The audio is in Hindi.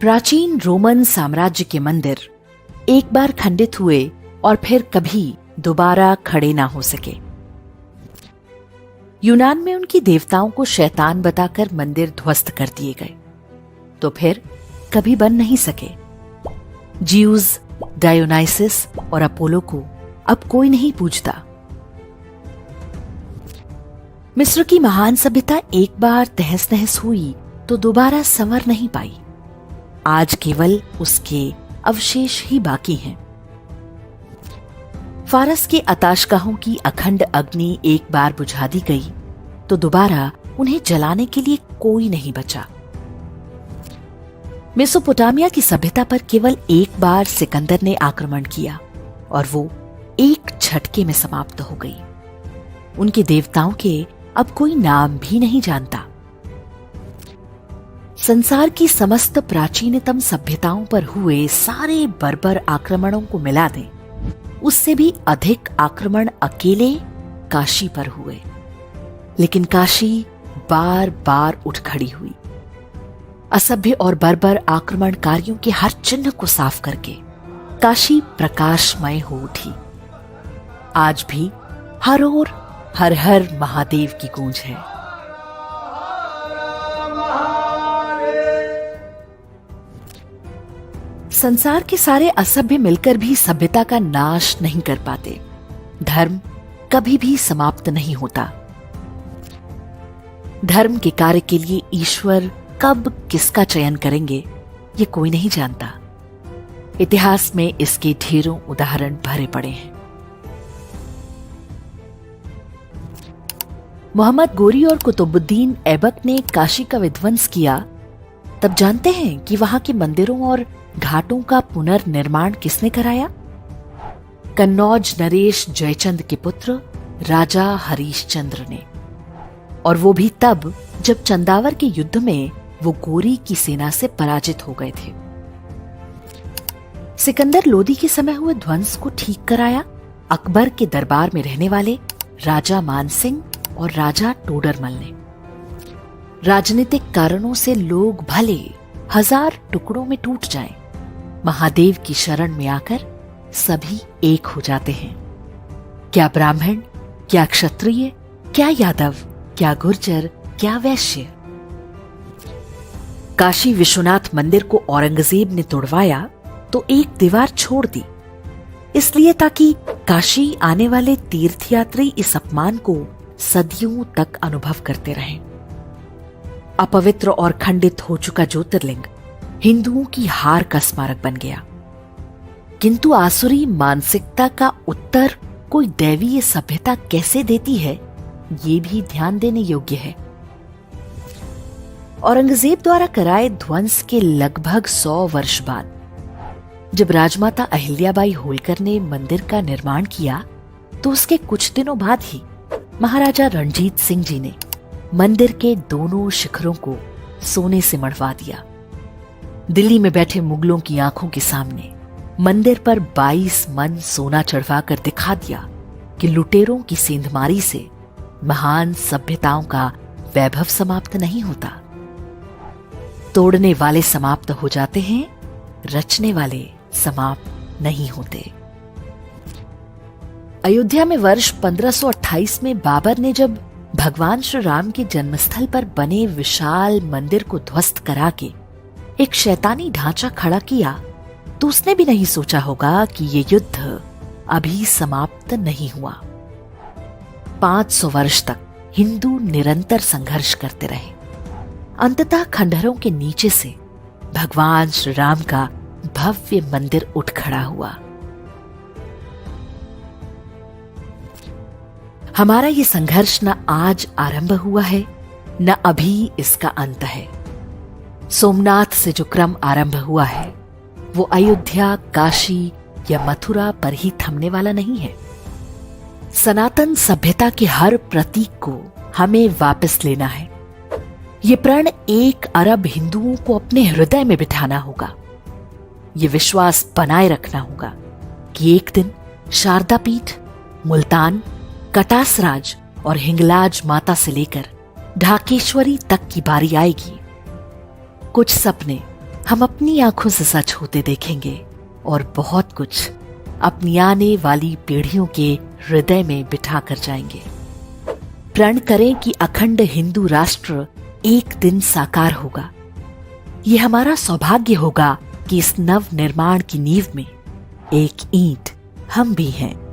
प्राचीन रोमन साम्राज्य के मंदिर एक बार खंडित हुए और फिर कभी दोबारा खड़े ना हो सके। यूनान में उनकी देवताओं को शैतान बताकर मंदिर ध्वस्त कर दिए गए, तो फिर कभी बन नहीं सके। ज्यूज, डायोनाइसिस और अपोलो को अब कोई नहीं पूजता। मिस्र की महान सभ्यता एक बार तहस नहस हुई तो दोबारा संवर नहीं पाई। आज केवल उसके अवशेष ही बाकी हैं। फारस के आताशगाहों की अखंड अग्नि एक बार बुझा दी गई तो दोबारा उन्हें जलाने के लिए कोई नहीं बचा। मेसोपोटामिया की सभ्यता पर केवल एक बार सिकंदर ने आक्रमण किया और वो एक झटके में समाप्त हो गई। उनके देवताओं के अब कोई नाम भी नहीं जानता। संसार की समस्त प्राचीनतम सभ्यताओं पर हुए सारे बर्बर आक्रमणों को मिला दें, उससे भी अधिक आक्रमण अकेले काशी पर हुए। लेकिन काशी बार बार उठ खड़ी हुई। असभ्य और बर्बर आक्रमणकारियों के हर चिन्ह को साफ करके काशी प्रकाशमय हो उठी। आज भी हर ओर हर हर महादेव की गूंज है। संसार के सारे असभ्य मिलकर भी सभ्यता का नाश नहीं कर पाते। धर्म कभी भी समाप्त नहीं होता। धर्म के कार्य के लिए ईश्वर कब किसका चयन करेंगे ये कोई नहीं जानता। इतिहास में इसके ढेरों उदाहरण भरे पड़े हैं। मोहम्मद गोरी और कुतुबुद्दीन ऐबक ने काशी का विध्वंस किया, तब जानते हैं कि वहां के मंदिरों और घाटों का पुनर्निर्माण किसने कराया? कन्नौज नरेश जयचंद के पुत्र राजा हरीशचंद्र ने। और वो भी तब जब चंदावर के युद्ध में वो गोरी की सेना से पराजित हो गए थे। सिकंदर लोदी के समय हुए ध्वंस को ठीक कराया अकबर के दरबार में रहने वाले राजा मानसिंह और राजा टोडरमल ने। राजनीतिक कारणों से लोग भले 1000 टुकड़ों में टूट जाएं, महादेव की शरण में आकर सभी एक हो जाते हैं। क्या ब्राह्मण, क्या क्षत्रिय, क्या यादव, क्या गुर्जर, क्या वैश्य। काशी विश्वनाथ मंदिर को औरंगजेब ने तोड़वाया तो एक दीवार छोड़ दी, इसलिए ताकि काशी आने वाले तीर्थयात्री इस अपमान को सदियों तक अनुभव करते रहें। अपवित्र और खंडित हो चुका ज्योतिर्लिंग हिंदुओं की हार का स्मारक बन गया। किंतु आसुरी मानसिकता का उत्तर कोई दैवीय सभ्यता कैसे देती है, ये भी ध्यान देने योग्य है। औरंगजेब द्वारा कराए ध्वंस के लगभग 100 वर्ष बाद जब राजमाता अहिल्याबाई होलकर ने मंदिर का निर्माण किया, तो उसके कुछ दिनों बाद ही महाराजा रणजीत सिंह जी ने मंदिर के दोनों शिखरों को सोने से मढ़वा दिया। दिल्ली में बैठे मुगलों की आंखों के सामने मंदिर पर 22 मन सोना चढ़वाकर दिखा दिया कि लुटेरों की सेंधमारी से महान सभ्यताओं का वैभव समाप्त नहीं होता। तोड़ने वाले समाप्त हो जाते हैं, रचने वाले समाप्त नहीं होते। अयोध्या में वर्ष 1528 में बाबर ने जब भगवान श्री राम के जन्मस्थल पर बने विशाल मंदिर को ध्वस्त करा के एक शैतानी ढांचा खड़ा किया, तो उसने भी नहीं सोचा होगा कि ये युद्ध अभी समाप्त नहीं हुआ। 500 वर्ष तक हिंदू निरंतर संघर्ष करते रहे। अंततः खंडहरों के नीचे से भगवान श्री राम का भव्य मंदिर उठ खड़ा हुआ। हमारा ये संघर्ष न आज आरंभ हुआ है, न अभी इसका अंत है। सोमनाथ से जो क्रम आरंभ हुआ है वो अयोध्या, काशी या मथुरा पर ही थमने वाला नहीं है। सनातन सभ्यता के हर प्रतीक को हमें वापस लेना है। ये प्रण 1 अरब हिंदुओं को अपने हृदय में बिठाना होगा। ये विश्वास बनाए रखना होगा कि एक दिन शारदा पीठ, मुल्तान, कटासराज और हिंगलाज माता से लेकर ढाकेश्वरी तक की बारी आएगी। कुछ सपने हम अपनी आंखों से सच होते देखेंगे और बहुत कुछ अपनी आने वाली पीढ़ियों के हृदय में बिठा कर जाएंगे। प्रण करें कि अखंड हिंदू राष्ट्र एक दिन साकार होगा। ये हमारा सौभाग्य होगा कि इस नव निर्माण की नींव में एक ईंट हम भी हैं।